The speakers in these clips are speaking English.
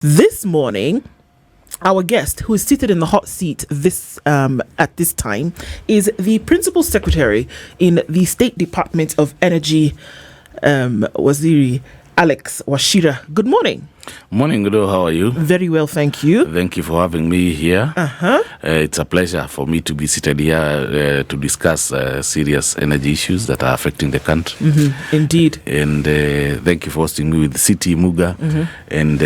This morning, our guest, who is seated in the hot seat at this time, is the Principal Secretary in the State Department of Energy, Waziri Alex Wachira. Good morning. Morning, Gudo. How are you? Very well, thank you. Thank you for having me here. It's a pleasure for me to be seated here to discuss serious energy issues that are affecting the country. Indeed. And thank you for hosting me with City, Muga, and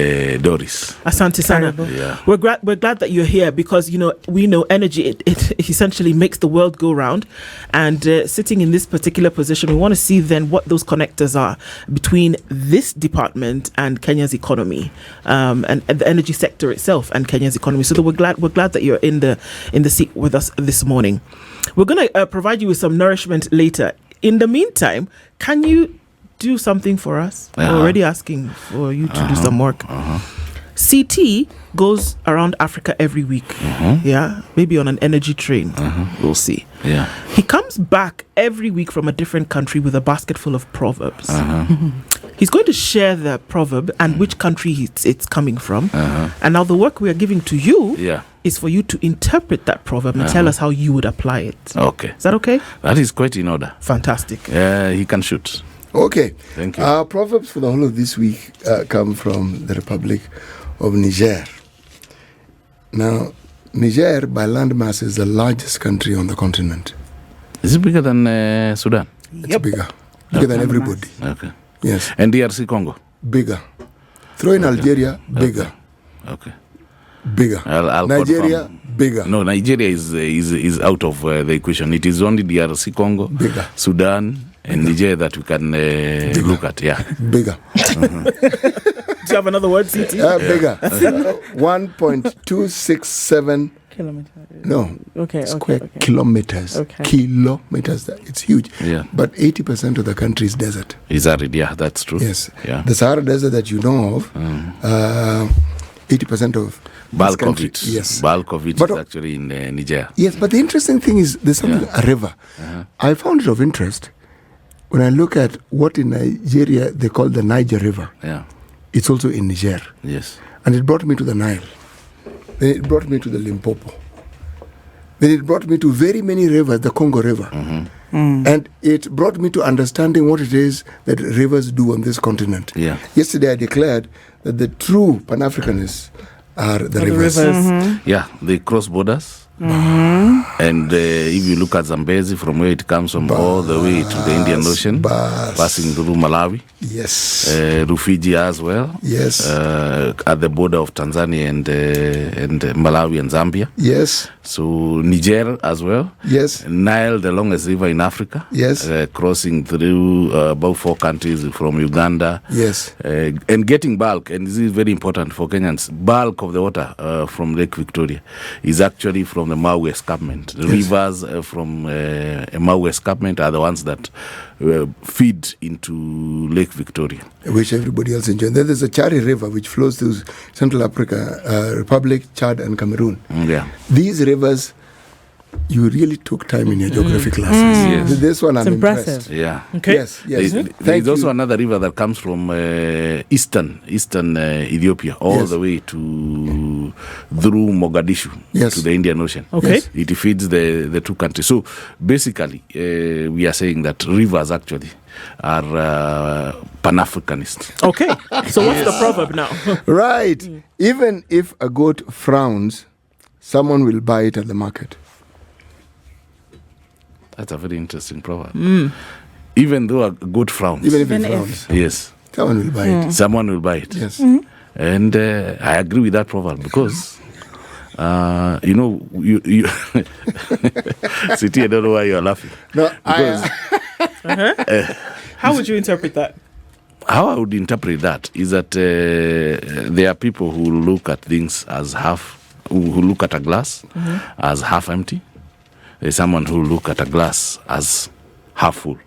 Dorice. Asante sana. Yeah. We're glad that you're here because, we know energy, it essentially makes the world go round. And sitting in this particular position, we want to see then what those connectors are between this department and Kenya's economy. And the energy sector itself and Kenya's economy. So we're glad that you're in the seat with us this morning. We're going to provide you with some nourishment later. In the meantime, can you do something for us? We're already asking for you to do some work. CT goes around Africa every week. Yeah, maybe on an energy train. We'll see. Yeah. He comes back every week from a different country with a basket full of proverbs. He's going to share the proverb and which country it's coming from. And now the work we are giving to you is for you to interpret that proverb and tell us how you would apply it. Okay. Is that okay? That is quite in order. Fantastic. He can shoot. Okay. Thank you. Our proverbs for the whole of this week come from the Republic of Niger. Now, Niger, by landmass, is the largest country on the continent. Is it bigger than Sudan? It's bigger. Bigger than everybody. Okay. Yes. And DRC Congo? Bigger. Throw in Algeria, bigger. Okay. Bigger. I'll Nigeria, confirm. bigger. No, Nigeria is out of the equation. It is only DRC Congo, Bigger. Sudan, and Niger that we can look at. Yeah. Bigger. Do you have another word, CT? Bigger. 1.267 kilometers. No. Okay. Square Okay. kilometers. Okay. Kilometers. It's huge. Yeah. But 80% of the country is desert. Is arid? Yeah, that's true. Yes. Yeah. The Sahara Desert that you know of, 80% of Bulk this country. of it. Yes. Bulk of it But is actually in Niger. Yes, but the interesting thing is there's something, a river. I found it of interest when I look at what in Nigeria they call the Niger River. Yeah. It's also in Niger. Yes. And it brought me to the Nile. Then it brought me to the Limpopo. Then it brought me to very many rivers, the Congo River. And it brought me to understanding what it is that rivers do on this continent. Yeah. Yesterday I declared that the true Pan-Africanists are the rivers. Yeah, they cross borders. And if you look at Zambezi, from where it comes from all the way to the Indian Ocean, passing through Malawi, Yes. Rufiji as well, Yes. at the border of Tanzania and Malawi and Zambia. Yes. So Niger as well. Yes. Nile, the longest river in Africa. Yes. Crossing through about 4 countries from Uganda. Yes. And getting bulk, and this is very important for Kenyans, bulk of the water from Lake Victoria is actually from the Mau escarpment. The rivers from Mau escarpment are the ones that feed into Lake Victoria, Which everybody else enjoys. Then there's a Chari River which flows through Central Africa, Republic, Chad, and Cameroon. Yeah. These rivers, you really took time in your geography classes. Yes. This one I'm impressive. impressed. Yeah. Okay. Yes, yes. There's also another river that comes from eastern Ethiopia all the way to through Mogadishu to the Indian Ocean. Okay. Yes. It feeds the two countries. So basically, we are saying that rivers actually are Pan-Africanist. Okay. So what's the proverb now? Right. Even if a goat frowns, someone will buy it at the market. That's a very interesting proverb. Even though a goat frowns, Even if it Even if. frowns, yes, someone will buy it. someone will buy it. Yes. And I agree with that proverb because, you City, I don't know why you are laughing. No, Because How would you interpret that? how I would interpret that is that there are people who look at things as who look at a glass as half empty. There's someone who look at a glass as half full.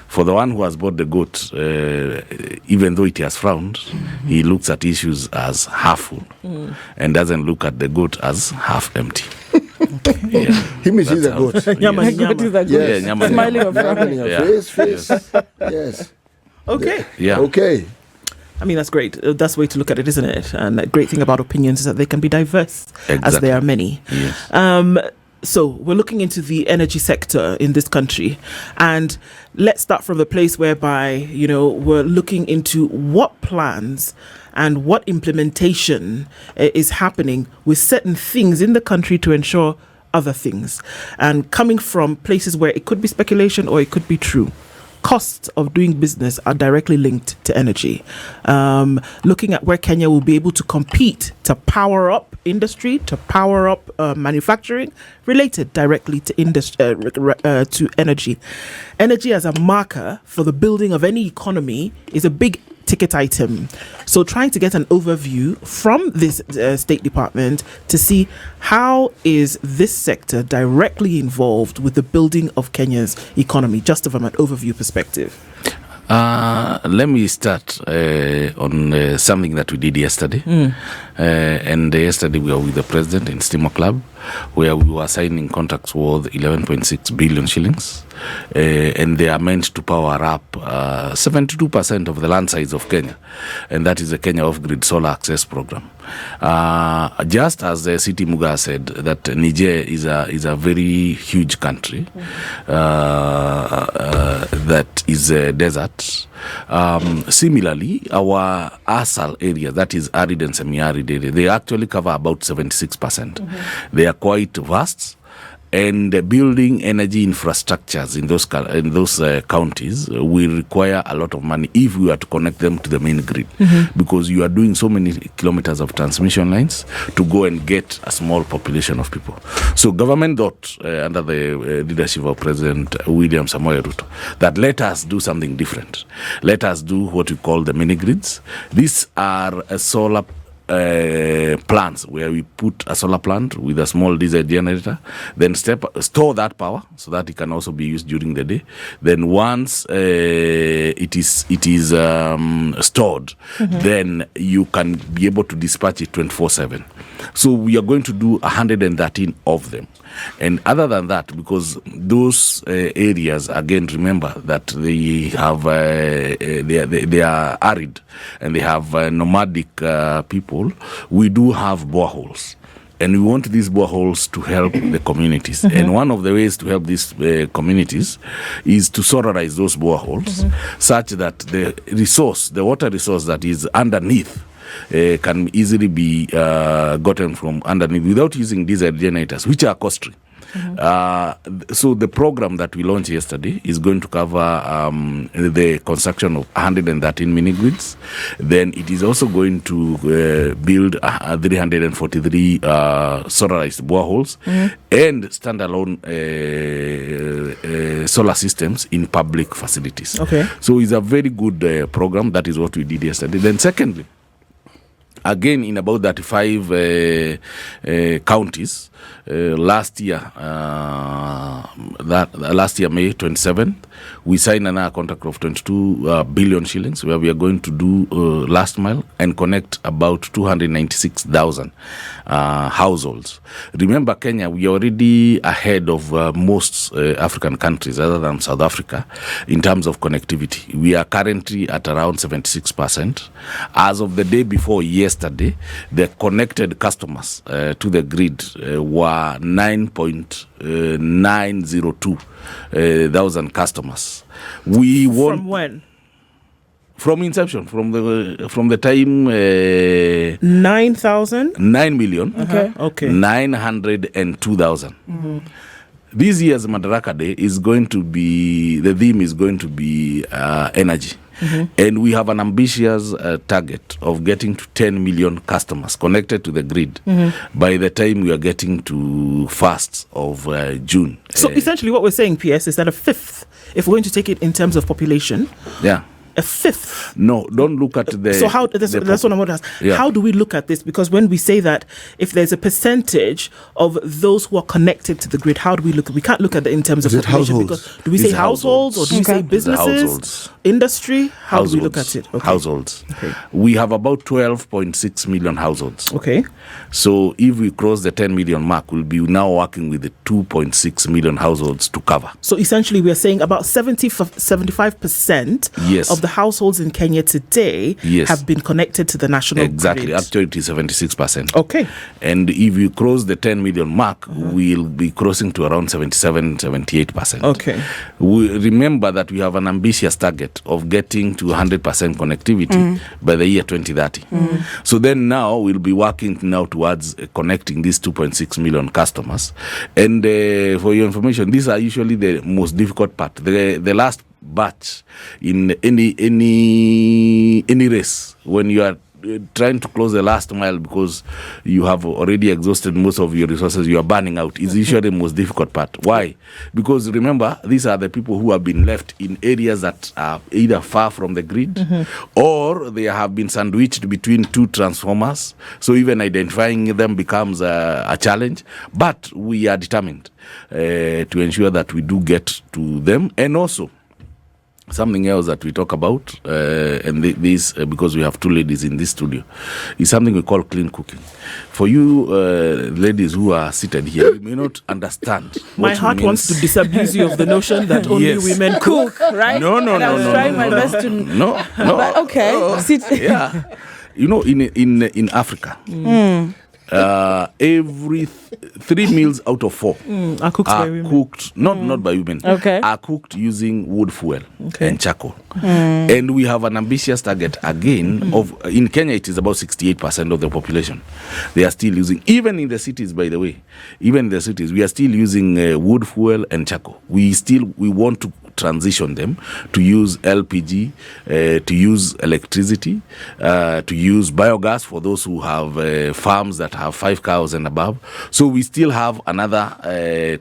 For the one who has bought the goat, even though it has frowned, he looks at issues as half full and doesn't look at the goat as half empty. Yeah. Him is a goat. Nyama ni Go to nyama. the Yes. good. Nyama ni Smiling nyama. or frowning. Yeah. Face. Yes. Okay. Yeah. Okay. I mean, that's great. That's the way to look at it, isn't it? And the great thing about opinions is that they can be diverse, as there are many. Yes. So we're looking into the energy sector in this country, and let's start from the place whereby, we're looking into what plans and what implementation is happening with certain things in the country to ensure other things, and coming from places where it could be speculation or it could be true. Costs of doing business are directly linked to energy. Looking at where Kenya will be able to compete to power up industry, to power up manufacturing, related directly to to energy. Energy as a marker for the building of any economy is a big ticket item. So trying to get an overview from this State Department to see how is this sector directly involved with the building of Kenya's economy, just from an overview perspective. Let me start on something that we did yesterday. And yesterday we were with the president in Steamer Club, where we were signing contracts worth 11.6 billion shillings. And they are meant to power up 72% of the land size of Kenya. And that is the Kenya Offgrid Solar Access Program. Just as the city Muga said, that Niger is a very huge country that is a desert. Similarly, our ASAL area, that is arid and semi-arid area, they actually cover about 76%. They are quite vast. And building energy infrastructures in those counties will require a lot of money if we are to connect them to the main grid, because you are doing so many kilometers of transmission lines to go and get a small population of people. So government thought, under the leadership of President William Samoei Ruto, that let us do something different. Let us do what we call the mini grids. These are solar plants where we put a solar plant with a small diesel generator, then store that power so that it can also be used during the day. Then once it is stored, then you can be able to dispatch it 24/7. So we are going to do 113 of them. And other than that, because those areas, again, remember that they have they are arid and they have nomadic people, we do have boreholes. And we want these boreholes to help the communities. And one of the ways to help these communities is to solarize those boreholes such that the water resource that is underneath can easily be gotten from underneath without using diesel generators, which are costly. So the program that we launched yesterday is going to cover the construction of 113 mini grids. Then it is also going to build 343 solarized boreholes and standalone solar systems in public facilities. So it's a very good program. That is what we did yesterday. Then secondly, again, in about 35 counties, last year, May 27th, we signed another contract of 22 billion shillings, where we are going to do last mile and connect about 296,000 households. Remember, Kenya, we are already ahead of most African countries other than South Africa in terms of connectivity. We are currently at around 76%. As of the day before yesterday, the connected customers to the grid were 9.902 thousand customers. We want from when? From inception, from the time 9,000? 9 million. Okay. 902,000. This year's Madaraka Day is going to be, the theme is going to be energy. And we have an ambitious target of getting to 10 million customers connected to the grid by the time we are getting to 1st of June. So essentially what we're saying, PS, is that a fifth, if we're going to take it in terms of population, a fifth. No, don't look at the... So how, that's what I want to ask. Yeah. How do we look at this? Because when we say that if there's a percentage of those who are connected to the grid, how do we look? We can't look at it in terms of population. Because do we say households or do we say businesses? Industry? How do we look at it? Households. We have about 12.6 million households. So if we cross the 10 million mark, we'll be now working with the 2.6 million households to cover. So essentially we are saying about 75% of of the households in Kenya today have been connected to the national exactly. grid. Actually, it is 76%. Okay. And if you cross the 10 million mark, we'll be crossing to around 77-78%. Okay. We remember that we have an ambitious target of getting to 100% connectivity by the year 2030. So then now we'll be working now towards connecting these 2.6 million customers. And for your information, these are usually the most difficult part. The last batch in any race, when you are trying to close the last mile because you have already exhausted most of your resources, you are burning out, is usually the most difficult part. Why? Because remember, these are the people who have been left in areas that are either far from the grid or they have been sandwiched between two transformers. So even identifying them becomes a challenge. But we are determined to ensure that we do get to them. And also, something else that we talk about, and this, because we have two ladies in this studio, is something we call clean cooking. For you ladies who are seated here, you may not understand. My heart wants to disabuse you of the notion that only women cook, right? No. I was trying my best to. No. But okay. Yeah. You know, in Africa, every 3 meals out of 4 are cooked by women. Not by women. Okay. Are cooked using wood fuel and charcoal. And we have an ambitious target again of in Kenya. It is about 68% of the population. They are still using, even in the cities, by the way, even in the cities, we are still using wood fuel and charcoal. We want to transition them to use LPG, to use electricity, to use biogas for those who have farms that have 5 cows and above. So we still have another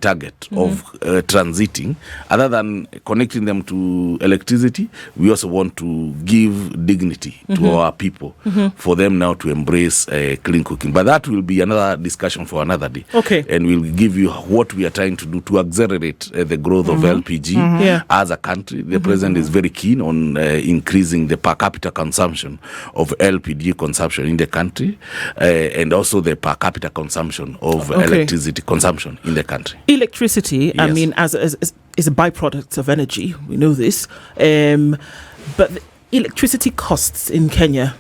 target of transiting. Other than connecting them to electricity, we also want to give dignity to our people for them now to embrace clean cooking. But that will be another discussion for another day. Okay. And we'll give you what we are trying to do to accelerate the growth of LPG. As a country, the president is very keen on increasing the per capita consumption of LPG consumption in the country, and also the per capita consumption of electricity consumption in the country. Electricity, I mean, as is a byproduct of energy. We know this, but the electricity costs in Kenya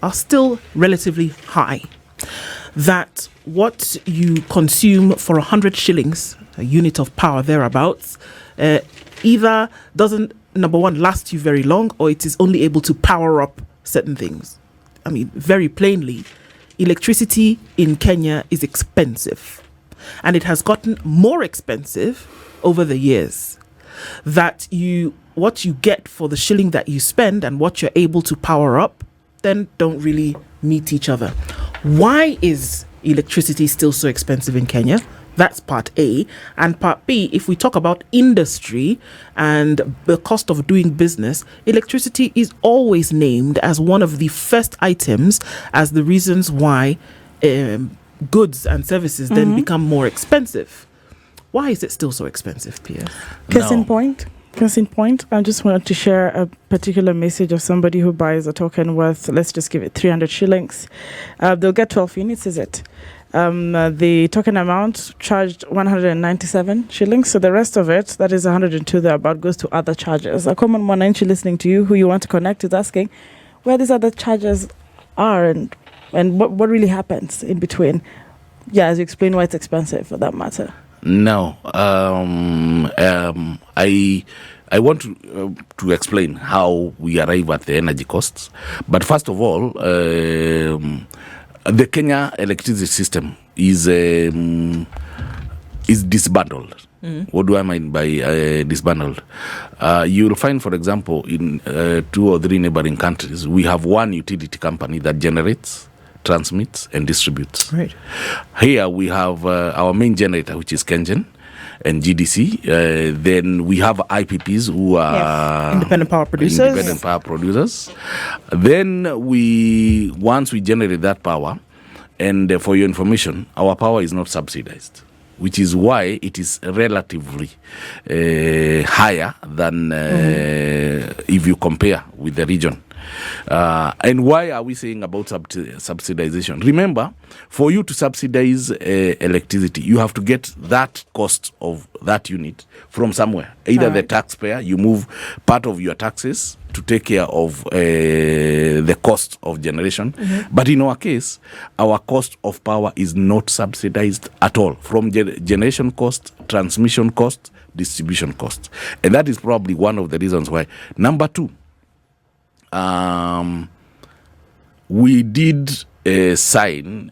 are still relatively high. That what you consume for 100 shillings, a unit of power thereabouts, either doesn't, number one, last you very long, or it is only able to power up certain things. I mean, very plainly, electricity in Kenya is expensive, and it has gotten more expensive over the years. That what you get for the shilling that you spend and what you're able to power up then don't really meet each other. Why is electricity still so expensive in Kenya? That's part A. And part B, if we talk about industry and the cost of doing business, electricity is always named as one of the first items as the reasons why goods and services then become more expensive. Why is it still so expensive, Pia? Case in point, I just wanted to share a particular message of somebody who buys a token worth, let's just give it 300 shillings. They'll get 12 units, is it? The token amount charged 197 shillings. So the rest of it, that is 102 thereabout, goes to other charges. A common Mwananchi listening to you who you want to connect is asking where these other charges are and what really happens in between. Yeah, as you explain why it's expensive for that matter. No, I want to explain how we arrive at the energy costs. But first of all, the Kenya electricity system is disbundled. What do I mean by disbundled? You will find, for example, in 2 or 3 neighboring countries, we have one utility company that generates, transmits, and distributes. Right. Here we have our main generator, which is Kengen and GDC. Then we have IPPs who are independent power producers. Then once we generate that power, and for your information, our power is not subsidized, which is why it is relatively higher than if you compare with the region. And why are we saying about subsidization? Remember, for you to subsidize electricity, you have to get that cost of that unit from somewhere. Either the taxpayer, you move part of your taxes to take care of the cost of generation. But in our case, our cost of power is not subsidized at all, from generation cost, transmission cost, distribution cost. And that is probably one of the reasons why. Number two, we did sign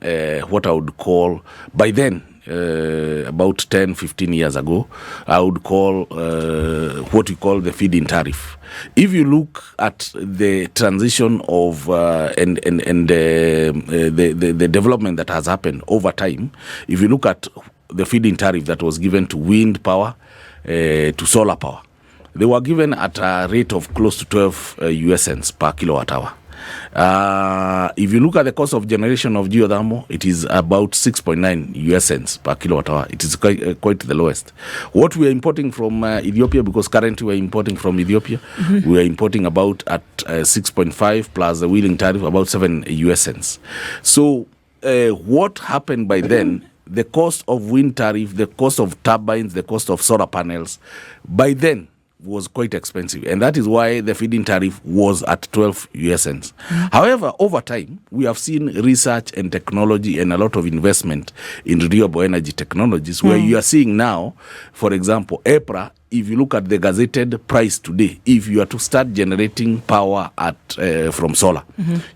what I would call, by then, about 10, 15 years ago, I would call what we call the feed-in tariff. If you look at the transition of and the development that has happened over time, if you look at the feed-in tariff that was given to wind power, to solar power, they were given at a rate of close to 12 US cents per kilowatt hour. If you look at the cost of generation of geothermal, it is about 6.9 US cents per kilowatt hour. It is quite the lowest. What we are importing from Ethiopia, because currently we are importing from Ethiopia, we are importing about at 6.5 plus the wheeling tariff, about 7 US cents. So what happened by then, the cost of wind tariff, the cost of turbines, the cost of solar panels, by then was quite expensive, and that is why the feed-in tariff was at 12 US cents. However, over time, we have seen research and technology and a lot of investment in renewable energy technologies, where you are seeing now, for example, EPRA, if you look at the gazetted price today, if you are to start generating power at from solar,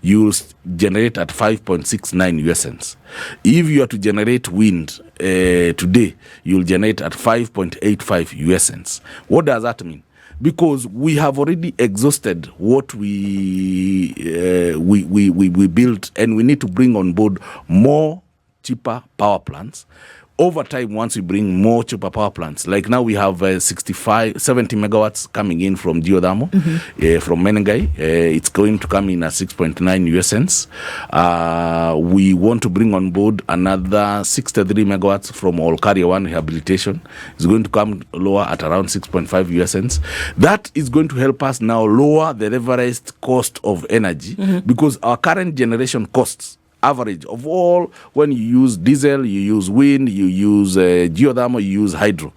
you will generate at 5.69 US cents. If you are to generate wind today, you will generate at 5.85 US cents. What does that mean? Because we have already exhausted what we built, and we need to bring on board more cheaper power plants. Over time, once we bring more cheaper power plants, like now we have 70 megawatts coming in from geothermal, from Menengai. It's going to come in at 6.9 US cents. We want to bring on board another 63 megawatts from Olkaria 1 rehabilitation. It's going to come lower at around 6.5 US cents. That is going to help us now lower the leveraged cost of energy, because our current generation costs, average of all, when you use diesel, you use wind, you use geothermal, you use hydro.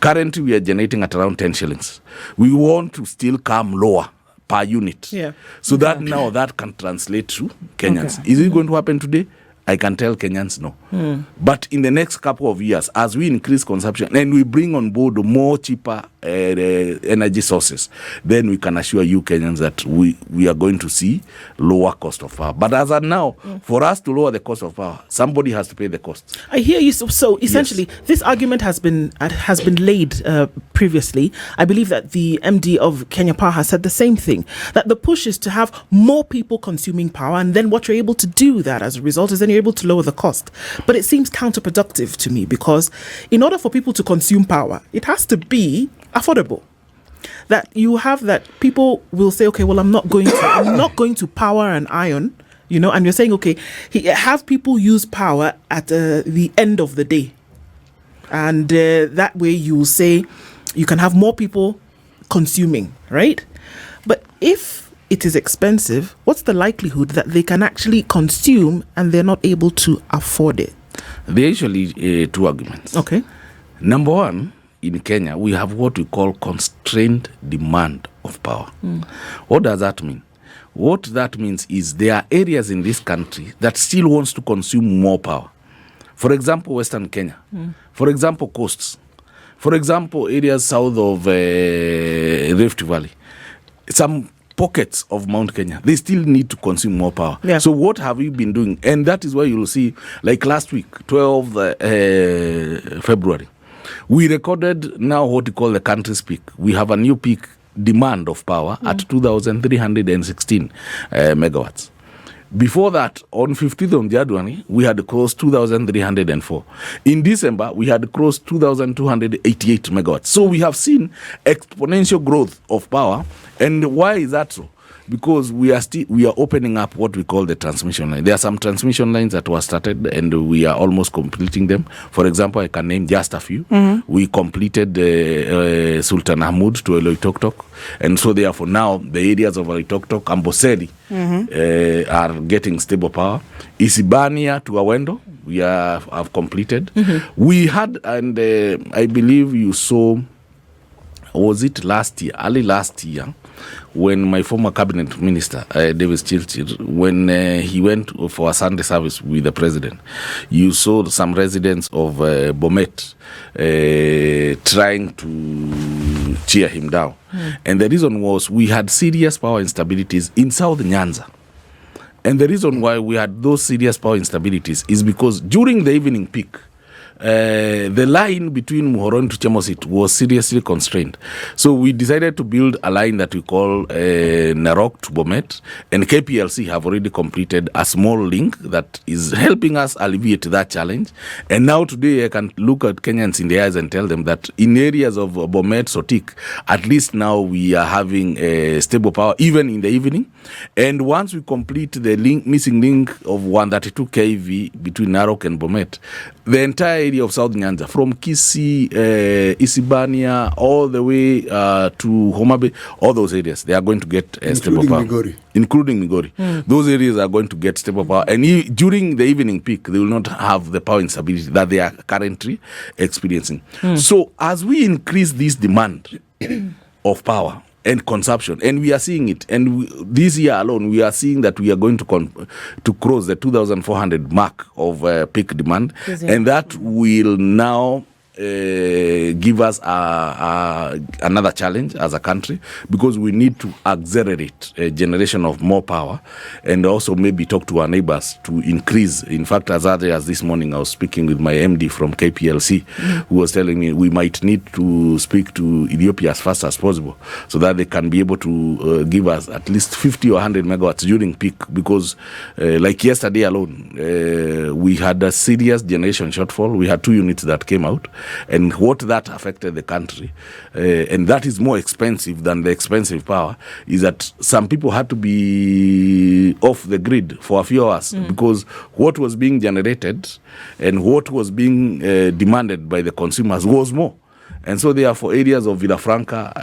Currently, we are generating at around 10 shillings. We want to still come lower per unit. So that now that can translate to Kenyans. Is it going to happen today? I can tell Kenyans no. But in the next couple of years, as we increase consumption and we bring on board more cheaper energy sources, then we can assure you Kenyans that we are going to see lower cost of power. But as of now, for us to lower the cost of power, somebody has to pay the cost. I hear you. So essentially, this argument has been laid previously. I believe that the MD of Kenya Power has said the same thing, that the push is to have more people consuming power, and then what you're able to do that as a result is then you're able to lower the cost. But it seems counterproductive to me, because in order for people to consume power, it has to be affordable. That you have that people will say, okay, well, I'm not going to power an iron, and you're saying, okay, have people use power at the end of the day, and that way you will say you can have more people consuming, right? But if it is expensive, what's the likelihood that they can actually consume and they're not able to afford it? There are usually two arguments. Okay. Number one, in Kenya, we have what we call constrained demand of power. What does that mean? What that means is there are areas in this country that still wants to consume more power. For example, Western Kenya. For example, coasts. For example, areas south of Rift Valley. Some pockets of Mount Kenya, they still need to consume more power. So what have we been doing? And that is why you'll see, like last week, 12 February, we recorded now what we call the country's peak. We have a new peak demand of power at 2,316 megawatts. Before that, on 15th of January, we had crossed 2,304. In December, we had crossed 2,288 megawatts. So we have seen exponential growth of power. And why is that so? Because we are opening up what we call the transmission line. There are some transmission lines that were started, and we are almost completing them. For example, I can name just a few. We completed Sultan Ahmud to Oloitoktok, and so therefore now the areas of Oloitoktok, Amboseli are getting stable power. Isibania to Awendo, we have completed. We had, and I believe you saw, was it last year, early last year, when my former cabinet minister, Davis Chirchir, when he went for a Sunday service with the president, you saw some residents of Bomet trying to cheer him down. And the reason was we had serious power instabilities in South Nyanza. And the reason why we had those serious power instabilities is because during the evening peak, the line between Muhoron to Chemosit was seriously constrained. So we decided to build a line that we call Narok to Bomet, and KPLC have already completed a small link that is helping us alleviate that challenge. And now today I can look at Kenyans in the eyes and tell them that in areas of Bomet, Sotik, at least now we are having stable power even in the evening. And once we complete the missing link of 132 kV between Narok and Bomet, the entire area of South Nyanza, from Kisii, Isibania, all the way to Homa Bay, all those areas, they are going to get stable power. Including Migori. Those areas are going to get stable power. And during the evening peak, they will not have the power instability that they are currently experiencing. So as we increase this demand of power and consumption, and we are seeing it, and this year alone, we are seeing that we are going to cross the 2,400 mark of peak demand, and that will now give us another challenge as a country, because we need to accelerate a generation of more power, and also maybe talk to our neighbors to increase. In fact, as early as this morning, I was speaking with my MD from KPLC, who was telling me we might need to speak to Ethiopia as fast as possible, so that they can be able to give us at least 50 or 100 megawatts during peak, because like yesterday alone, we had a serious generation shortfall. We had 2 units that came out, and what that affected the country, and that is more expensive than the expensive power, is that some people had to be off the grid for a few hours, because what was being generated and what was being demanded by the consumers was more. And so therefore areas of Villafranca,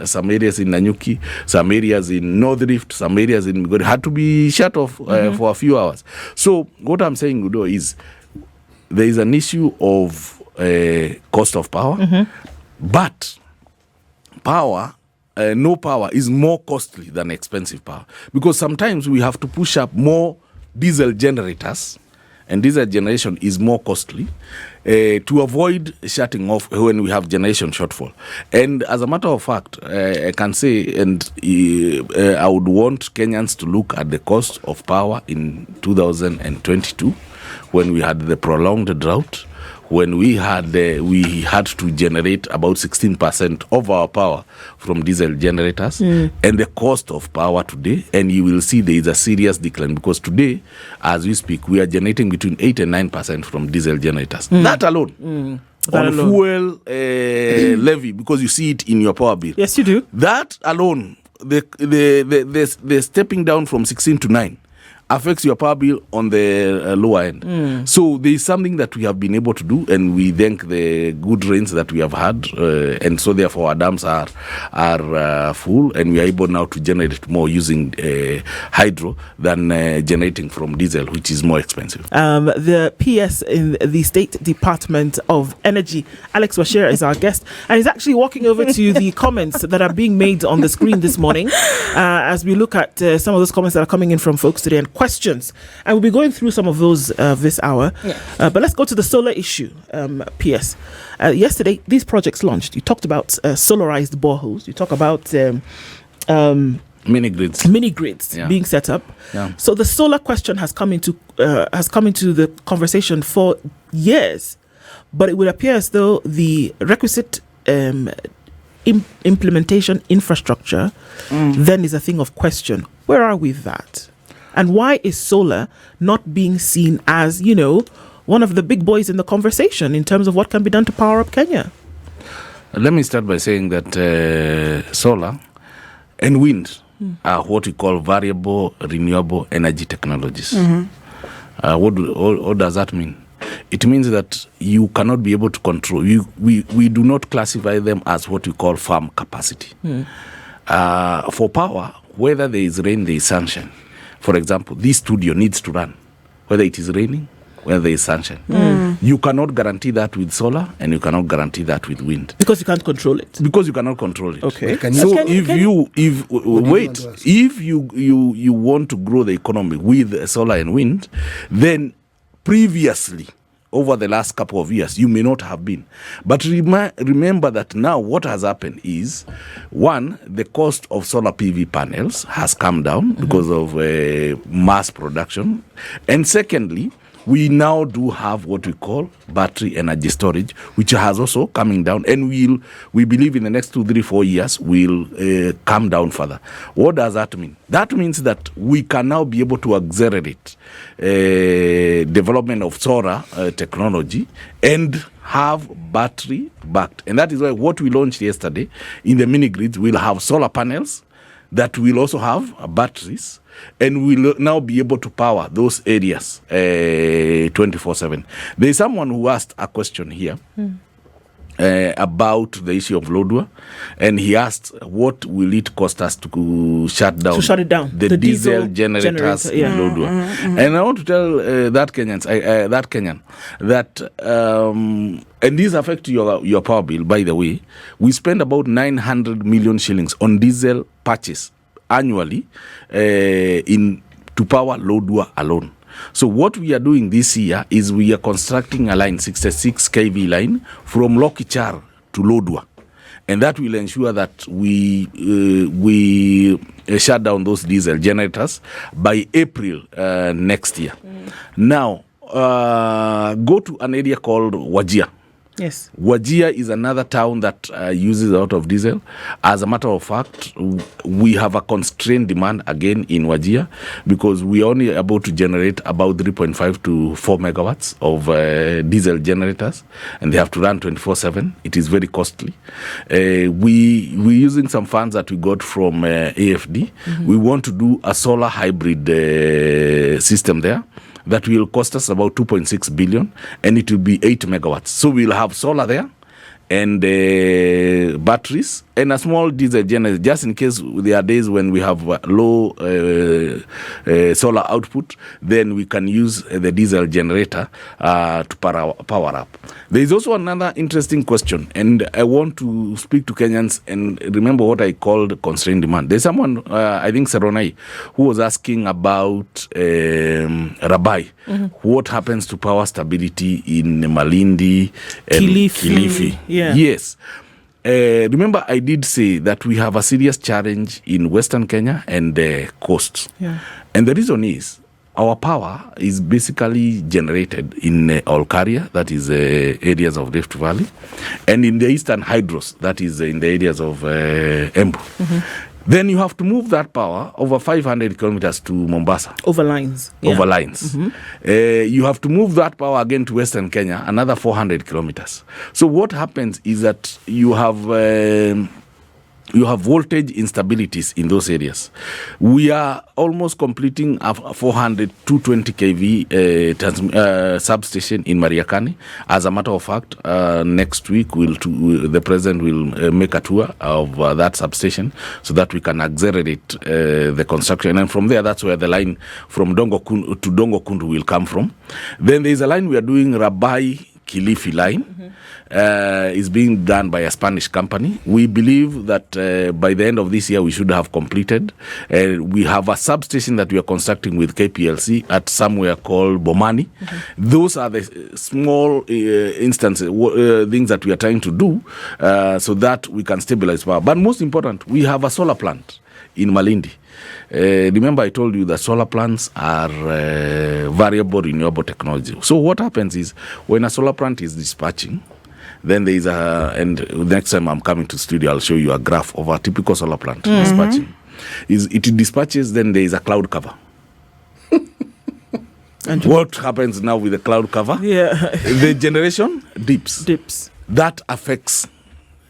some areas in Nanyuki, some areas in North Rift, some areas in Migori had to be shut off for a few hours. So what I'm saying, Udo, is there is an issue of cost of power, but power, no power is more costly than expensive power, because sometimes we have to push up more diesel generators, and diesel generation is more costly to avoid shutting off when we have generation shortfall. And as a matter of fact, I can say, and I would want Kenyans to look at the cost of power in 2022, when we had the prolonged drought, when we had to generate about 16% of our power from diesel generators, and the cost of power today, and you will see there is a serious decline, because today, as we speak, we are generating between 8 and 9% from diesel generators. That alone. On fuel levy, because you see it in your power bill. Yes, you do. That alone, the stepping down from 16 to 9 affects your power bill on the lower end. So there is something that we have been able to do, and we thank the good rains that we have had, and so therefore our dams are full, and we are able now to generate more using hydro than generating from diesel, which is more expensive. The PS in the State Department of Energy, Alex Wachira, is our guest, and he's actually walking over to the comments that are being made on the screen this morning, as we look at some of those comments that are coming in from folks today, and questions, and we'll be going through some of those this hour. But let's go to the solar issue. PS, yesterday these projects launched. You talked about solarized boreholes. You talk about mini grids being set up. So the solar question has come into the conversation for years, but it would appear as though the requisite implementation infrastructure then is a thing of question. Where are we with that? And why is solar not being seen as, one of the big boys in the conversation in terms of what can be done to power up Kenya? Let me start by saying that solar and wind are what we call variable renewable energy technologies. What does that mean? It means that you cannot be able to control. We do not classify them as what we call farm capacity. For power, whether there is rain, there is sunshine. For example, this studio needs to run, whether it is raining when there is sunshine. You cannot guarantee that with solar, and you cannot guarantee that with wind. Because you can't control it. Because you cannot control it. Okay. If you want to grow the economy with solar and wind, then previously, over the last couple of years, you may not have been. But remember that now what has happened is, one, the cost of solar PV panels has come down because of mass production. And secondly, we now do have what we call battery energy storage, which has also coming down, and we believe in the next 2, 3, 4 years will come down further. What does that mean? That means that we can now be able to accelerate development of solar technology and have battery backed. And that is why what we launched yesterday in the mini grids will have solar panels that will also have batteries, and we'll now be able to power those areas 24/7. There is someone who asked a question here about the issue of Lodwar, and he asked, what will it cost us to shut it down the diesel generators in Lodwar? And I want to tell that Kenyan that and these affect your power bill, by the way. We spend about 900 million shillings on diesel purchase annually to power Lodwar alone. So what we are doing this year is we are constructing a line, 66 kV line, from Wachira to Lodwar. And that will ensure that we shut down those diesel generators by April next year. Now, go to an area called Wachira. Yes. Wachira is another town that uses a lot of diesel. As a matter of fact, we have a constrained demand again in Wachira because we are only able to generate about 3.5 to 4 megawatts of diesel generators, and they have to run 24/7. It is very costly. We're using some funds that we got from AFD. We want to do a solar hybrid system there that will cost us about 2.6 billion, and it will be 8 megawatts. So we'll have solar there and batteries and a small diesel generator, just in case there are days when we have low solar output, then we can use the diesel generator to power up. There is also another interesting question, and I want to speak to Kenyans and remember what I called constrained demand. There's someone, I think Saronai, who was asking about Rabai. What happens to power stability in Malindi and Kilifi? Yeah. Yes. Remember, I did say that we have a serious challenge in Western Kenya and the coast. Yeah. And the reason is our power is basically generated in Olkaria, that is areas of Rift Valley, and in the Eastern Hydros, that is in the areas of Embu. Then you have to move that power over 500 kilometers to Mombasa. Over lines. Over lines. You have to move that power again to Western Kenya, another 400 kilometers. So what happens is that you have voltage instabilities in those areas. We are almost completing a 220 kV substation in Mariakani. As a matter of fact, next week the president will make a tour of that substation so that we can accelerate the construction. And from there, that's where the line from Dongo to Dongo Kundu will come from. Then there is a line we are doing, Rabai Kilifi line. Is being done by a Spanish company. We believe that by the end of this year we should have completed. We have a substation that we are constructing with KPLC at somewhere called Bomani. Those are the small instances, things that we are trying to do so that we can stabilize power. But most important, we have a solar plant in Malindi. Remember I told you that solar plants are variable renewable technology. So what happens is when a solar plant is dispatching, then there is and next time I'm coming to the studio, I'll show you a graph of a typical solar plant dispatching. It dispatches, then there is a cloud cover. And what happens now with the cloud cover? The generation dips. That affects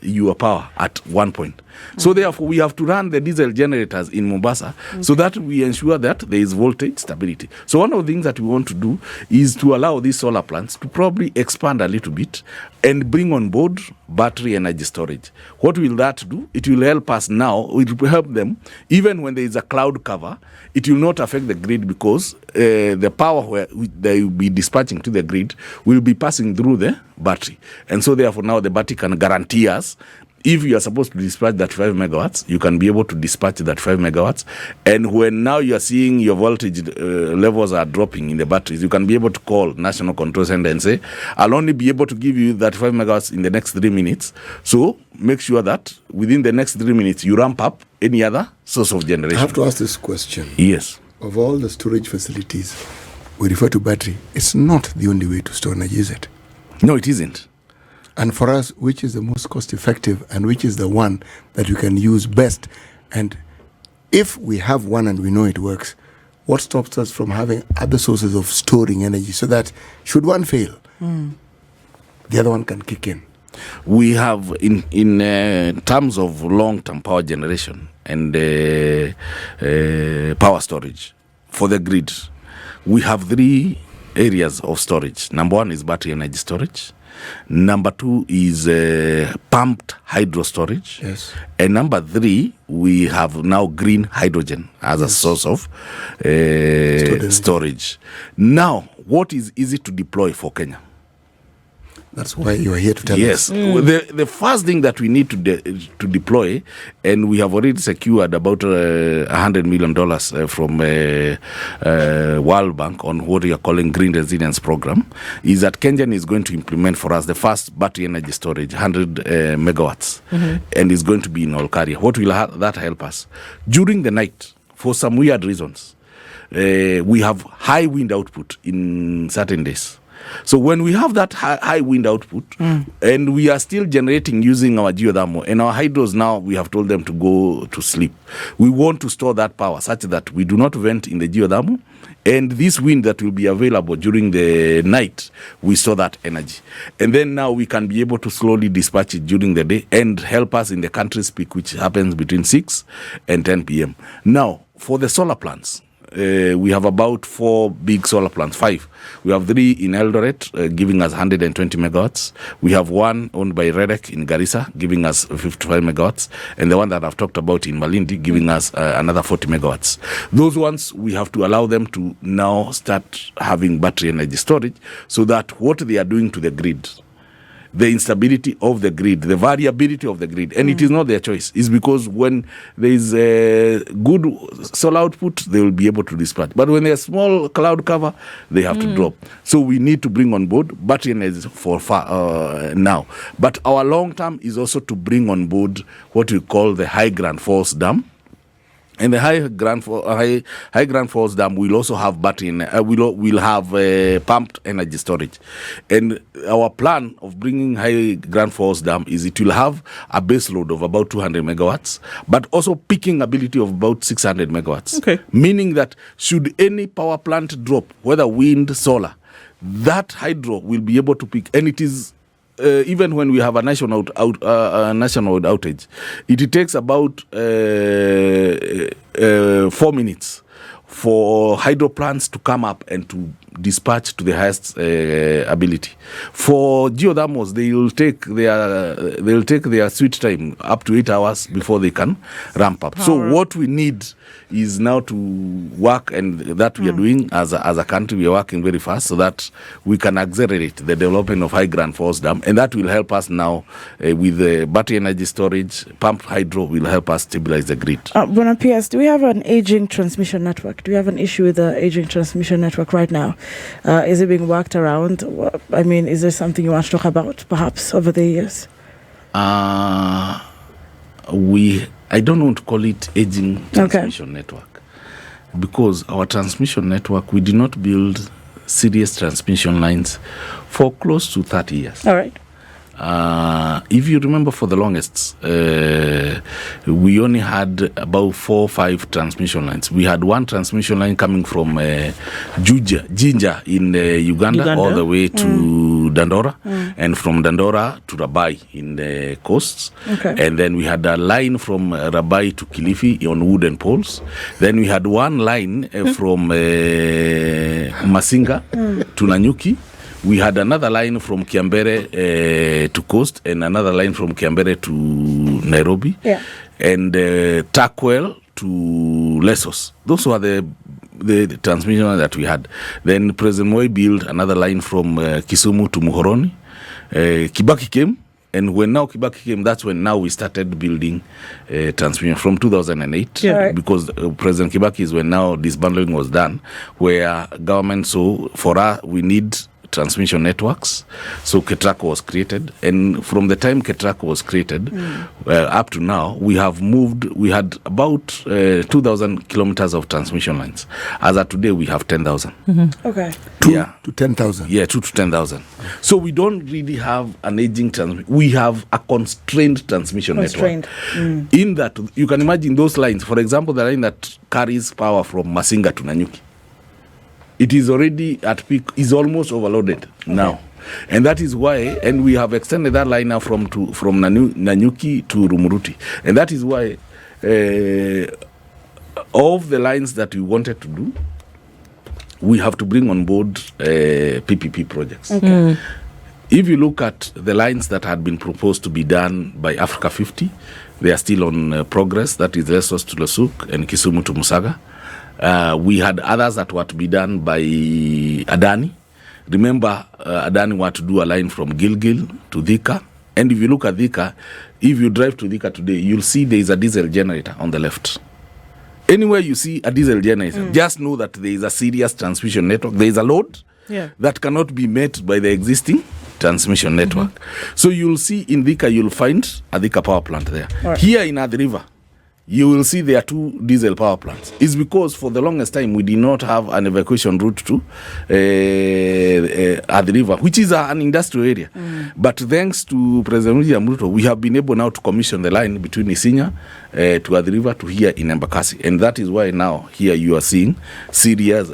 your power at one point. So therefore, we have to run the diesel generators in Mombasa so that we ensure that there is voltage stability. So one of the things that we want to do is to allow these solar plants to probably expand a little bit and bring on board battery energy storage. What will that do? It will help us now. It will help them even when there is a cloud cover. It will not affect the grid because the power where they will be dispatching to the grid will be passing through the battery. And so therefore now the battery can guarantee us if you are supposed to dispatch that 5 megawatts, you can be able to dispatch that 5 megawatts. And when now you are seeing your voltage levels are dropping in the batteries, you can be able to call National Control Center and say, I'll only be able to give you that 5 megawatts in the next 3 minutes. So make sure that within the next 3 minutes, you ramp up any other source of generation. I have to ask this question. Yes. Of all the storage facilities, we refer to battery. It's not the only way to store energy, is it? No, it isn't. And for us, which is the most cost effective and which is the one that we can use best? And if we have one and we know it works, what stops us from having other sources of storing energy so that should one fail, the other one can kick in? We have in terms of long-term power generation and power storage for the grid, we have 3 areas of storage. Number 1 is battery energy storage. Number 2 is pumped hydro storage. Yes. And number 3, we have now green hydrogen as a source of storage. Now, what is easy to deploy for Kenya? That's why you are here to tell us. Yes. The first thing that we need to deploy, and we have already secured about $100 million from World Bank on what we are calling Green Resilience Program, is that Kenyan is going to implement for us the first battery energy storage, 100 megawatts, and is going to be in Olkaria. What will that help us? During the night, for some weird reasons, we have high wind output in certain days. So when we have that high wind output and we are still generating using our geothermal and our hydros now, we have told them to go to sleep. We want to store that power such that we do not vent in the geothermal, and this wind that will be available during the night, we store that energy. And then now we can be able to slowly dispatch it during the day and help us in the country's peak, which happens between 6 and 10 p.m. Now, for the solar plants, we have about 4 big solar plants, 5. We have 3 in Eldoret, giving us 120 megawatts. We have 1 owned by Redek in Garissa, giving us 55 megawatts. And the one that I've talked about in Malindi, giving us another 40 megawatts. Those ones, we have to allow them to now start having battery energy storage so that what they are doing to the grid, the instability of the grid, the variability of the grid, and it is not their choice. It's because when there is a good solar output, they will be able to dispatch. But when there's small cloud cover, they have to drop. So we need to bring on board battery energy for now. But our long term is also to bring on board what we call the High Grand Falls Dam. And the High Grand Falls Dam will also have battery. Will have pumped energy storage, and our plan of bringing High Grand Falls Dam is it will have a base load of about 200 megawatts, but also peaking ability of about 600 megawatts. Okay. Meaning that should any power plant drop, whether wind, solar, that hydro will be able to peak, and it is. Even when we have a national outage, it takes about 4 minutes for hydro plants to come up and to dispatch to the highest ability. For geothermals, they'll take their switch time up to 8 hours before they can ramp up. So what we need is now to work, and that we are doing as a country. We are working very fast so that we can accelerate the development of High Grand Falls Dam, and that will help us now with the battery energy storage. Pumped hydro will help us stabilize the grid. Bona PS, do we have an aging transmission network? Do we have an issue with the aging transmission network right now? Is it being worked around? I mean, is there something you want to talk about, perhaps, over the years? I don't want to call it aging transmission network, because our transmission network, we did not build serious transmission lines for close to 30 years. All right. if you remember, for the longest, we only had about 4 or 5 transmission lines. We had one transmission line coming from Jinja in Uganda all the way to Dandora, and from Dandora to Rabai in the coasts. Okay. And then we had a line from Rabai to Kilifi on wooden poles. Then we had one line from Masinga to Nanyuki. We had another line from Kiambere to Coast, and another line from Kiambere to Nairobi, and Takwel to Lesos. Those were the transmission that we had. Then President Moi built another line from Kisumu to Muhoroni. Kibaki came, and when now Kibaki came, that's when now we started building transmission from 2008, because President Kibaki is when now disbanding was done, where government, so for us, we need transmission networks. So KETRACO was created, and from the time KETRACO was created up to now, we have moved. We had about 2,000 kilometers of transmission lines. As of today, we have 10,000. Okay. 2 to 10,000. Yeah, 2 to 10,000. So we don't really have an aging transmission. We have a constrained transmission network. In that, you can imagine those lines. For example, the line that carries power from Masinga to Nanyuki, it is already at peak, is almost overloaded now. And that is why, and we have extended that line now from Nanyuki to Rumuruti. And that is why of the lines that we wanted to do, we have to bring on board PPP projects. If you look at the lines that had been proposed to be done by Africa 50, they are still on progress. That is Lesos to Losuk and Kisumu to Musaga. We had others that were to be done by Adani. Remember, Adani wanted to do a line from Gilgil to Thika. And if you look at Thika, if you drive to Thika today, you'll see there is a diesel generator on the left. Anywhere you see a diesel generator, just know that there is a serious transmission network. There is a load that cannot be met by the existing transmission network. So you'll see in Thika, you'll find a Thika power plant there. Here in Athi River, you will see there are 2 diesel power plants. It's because for the longest time we did not have an evacuation route to Athi River, which is an industrial area. But thanks to President William Ruto, we have been able now to commission the line between Isinya to Athi River to here in Embakasi. And that is why now here you are seeing serious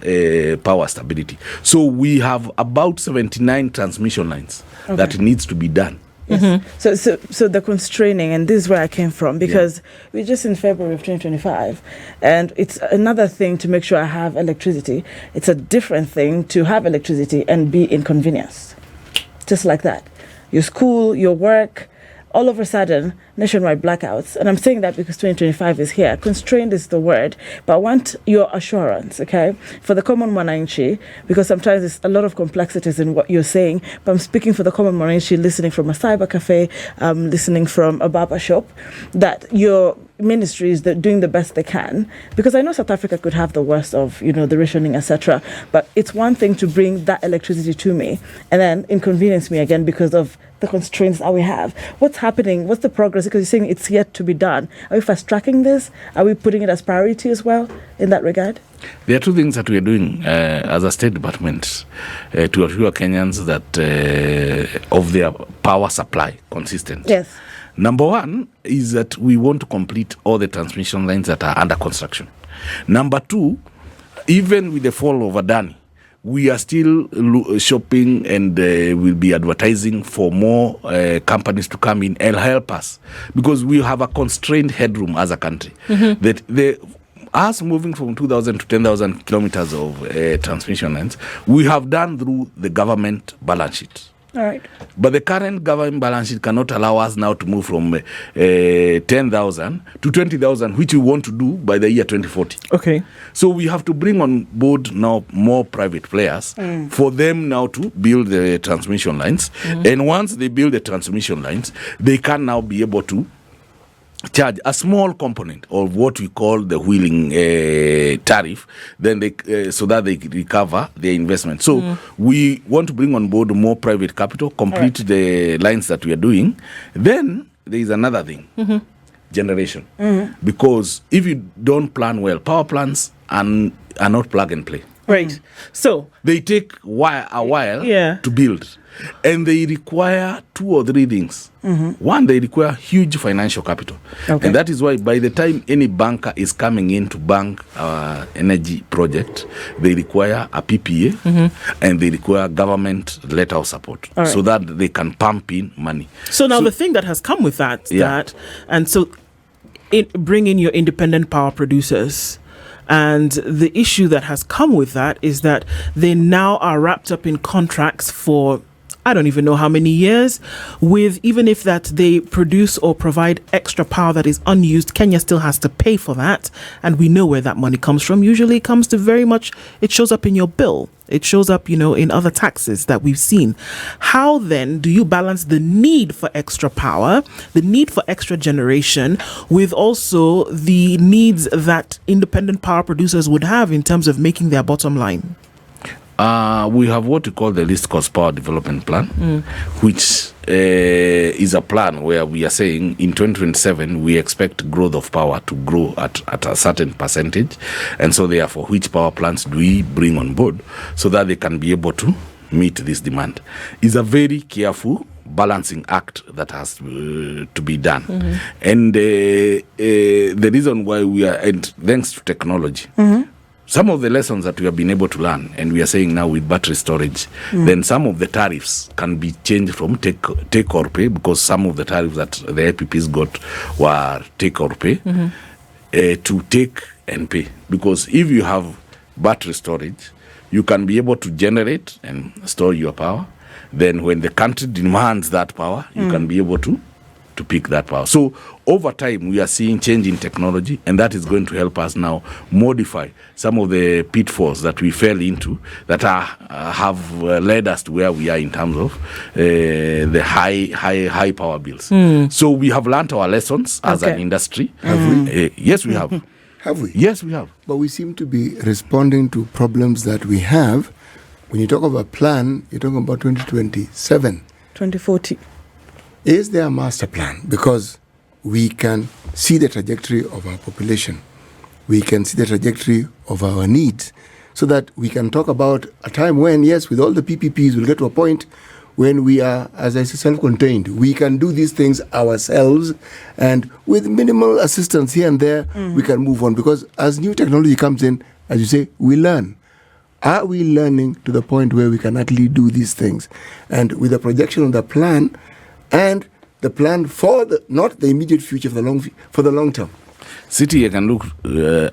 power stability. So we have about 79 transmission lines that needs to be done. So the constraining, and this is where I came from, because we're just in February of 2025, and it's another thing to make sure I have electricity. It's a different thing to have electricity and be inconvenienced. Just like that. Your school, your work, all of a sudden, nationwide blackouts. And I'm saying that because 2025 is here. Constrained is the word, but I want your assurance, okay, for the common mwananchi, because sometimes there's a lot of complexities in what you're saying, but I'm speaking for the common mwananchi listening from a cyber cafe, listening from a barber shop, that your ministry is doing the best they can, because I know South Africa could have the worst of, the rationing, etc., but it's one thing to bring that electricity to me and then inconvenience me again because of the constraints that we have. What's happening? What's the progress? Because you're saying it's yet to be done. Are we fast tracking this? Are we putting it as priority as well in that regard? There are 2 things that we are doing as a State Department to assure Kenyans that of their power supply consistent. Yes. Number 1 is that we want to complete all the transmission lines that are under construction. Number 2, even with the fall of Adani, we are still shopping and will be advertising for more companies to come in and help us, because we have a constrained headroom as a country. That us moving from 2,000 to 10,000 kilometers of transmission lines, we have done through the government balance sheet. All right. But the current government balance sheet cannot allow us now to move from 10,000 to 20,000, which we want to do by the year 2040. Okay. So we have to bring on board now more private players for them now to build the transmission lines. And once they build the transmission lines, they can now be able to charge a small component of what we call the wheeling tariff, then they so that they recover their investment. So we want to bring on board more private capital, complete the lines that we are doing. Then there is another thing, generation. Because if you don't plan well, power plants are not plug and play. Right. So They take a while Yeah. to build, and they require 2 or 3 things. One, they require huge financial capital, Okay. and that is why by the time any banker is coming in to bank our energy project, they require a PPA and they require government letter of support, All right. so that they can pump in money. So now the thing that has come with that, Yeah. and so bring in your independent power producers. And the issue that has come with that is that they now are wrapped up in contracts for, I don't even know how many years, with even if that they produce or provide extra power that is unused, Kenya still has to pay for that. And we know where that money comes from. Usually it comes to it shows up in your bill. It shows up, in other taxes that we've seen. How then do you balance the need for extra power, the need for extra generation, with also the needs that independent power producers would have in terms of making their bottom line? We have what we call the least cost power development plan, which is a plan where we are saying in 2027 we expect growth of power to grow at a certain percentage, and so therefore which power plants do we bring on board so that they can be able to meet this demand. Is a very careful balancing act that has to be done, and the reason why we are, and thanks to technology, some of the lessons that we have been able to learn, and we are saying now with battery storage, then some of the tariffs can be changed from take or pay, because some of the tariffs that the APPs got were take or pay, to take and pay. Because if you have battery storage, you can be able to generate and store your power. Then when the country demands that power, you can be able to pick that power. So over time, we are seeing change in technology, and that is going to help us now modify some of the pitfalls that we fell into that have led us to where we are in terms of the high power bills. So we have learned our lessons as an industry. Have we? Yes, we have. Have we? Yes, we have. But we seem to be responding to problems that we have. When you talk about plan, you're talking about 2027. 2040. Is there a master plan? Because we can see the trajectory of our population. We can see the trajectory of our needs, so that we can talk about a time when, yes, with all the PPPs, we'll get to a point when we are, as I say, self-contained. We can do these things ourselves, and with minimal assistance here and there, we can move on. Because as new technology comes in, as you say, we learn. Are we learning to the point where we can actually do these things? And with the projection of the plan, and the plan for not the immediate future, for the long term. City, I can look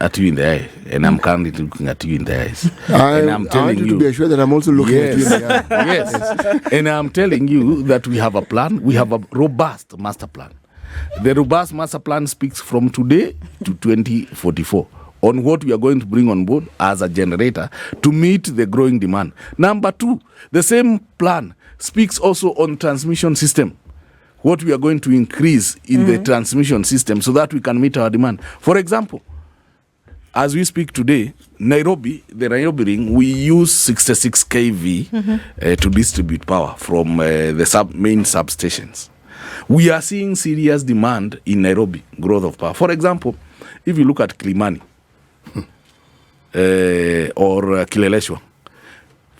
at you in the eye, and I'm currently looking at you in the eyes. And I'm I telling want you to be assured that I'm also looking at you in the eye. Yes. And I'm telling you that we have a plan. We have a robust master plan. The robust master plan speaks from today to 2044 on what we are going to bring on board as a generator to meet the growing demand. Number 2, the same plan speaks also on transmission system, what we are going to increase in the transmission system so that we can meet our demand. For example, as we speak today, the Nairobi ring, we use 66 kV to distribute power from the main substations. We are seeing serious demand in Nairobi, growth of power. For example, if you look at Kilimani or Kileleshwa,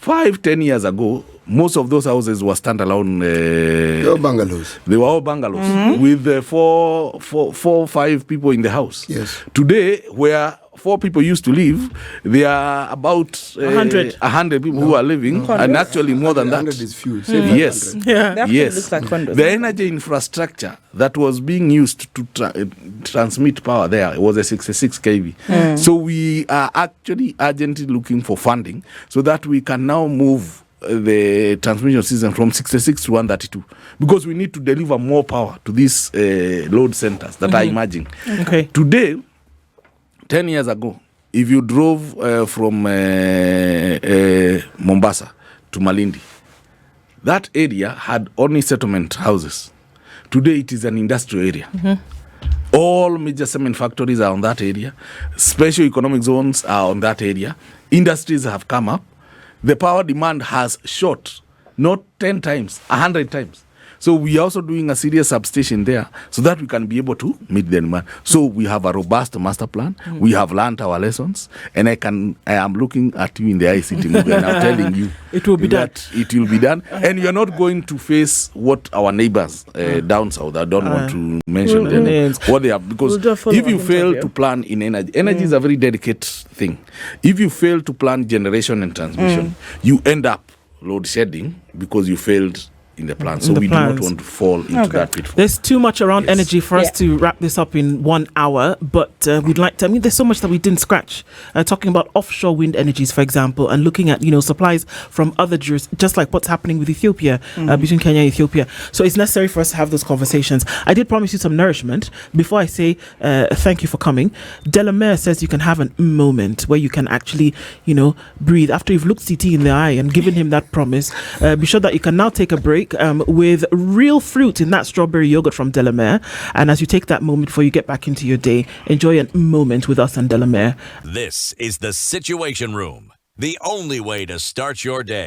5-10 years ago, most of those houses were standalone. They were bungalows. They were all bungalows with 4-5 people in the house. Yes. Today, where 4 people used to live, there are about 100 people who are living, and actually more than that. 100 is few. Yes. Yeah. That Yes. looks like condos. The energy infrastructure that was being used to transmit power there was a 66 kV. So we are actually urgently looking for funding so that we can now move the transmission system from 66 to 132, because we need to deliver more power to these load centers that are emerging. Okay. Today, 10 years ago, if you drove from Mombasa to Malindi, that area had only settlement houses. Today, it is an industrial area. All major cement factories are on that area. Special economic zones are on that area. Industries have come up. The power demand has shot, not 10 times, 100 times. So we are also doing a serious substation there so that we can be able to meet the demand. So we have a robust master plan. We have learned our lessons, and I am looking at you in the ICT Muga, and I'm telling you it will be done. It will be done, and you are not going to face what our neighbors down south. I don't want to mention their names. What they have, because if you fail to plan in energy is a very delicate thing. If you fail to plan generation and transmission, you end up load shedding because you failed in the plan. So we do not want to fall into that pitfall. There's too much around energy for us to wrap this up in 1 hour, but we'd like to, there's so much that we didn't scratch. Talking about offshore wind energies, for example, and looking at, supplies from other just like what's happening with Ethiopia, between Kenya and Ethiopia. So it's necessary for us to have those conversations. I did promise you some nourishment. Before I say thank you for coming, Delamere says you can have a moment where you can actually, breathe. After you've looked CT in the eye and given him that promise, be sure that you can now take a break with real fruit in that strawberry yogurt from Delamere. And as you take that moment before you get back into your day, enjoy a moment with us and Delamere. This is the Situation Room, the only way to start your day.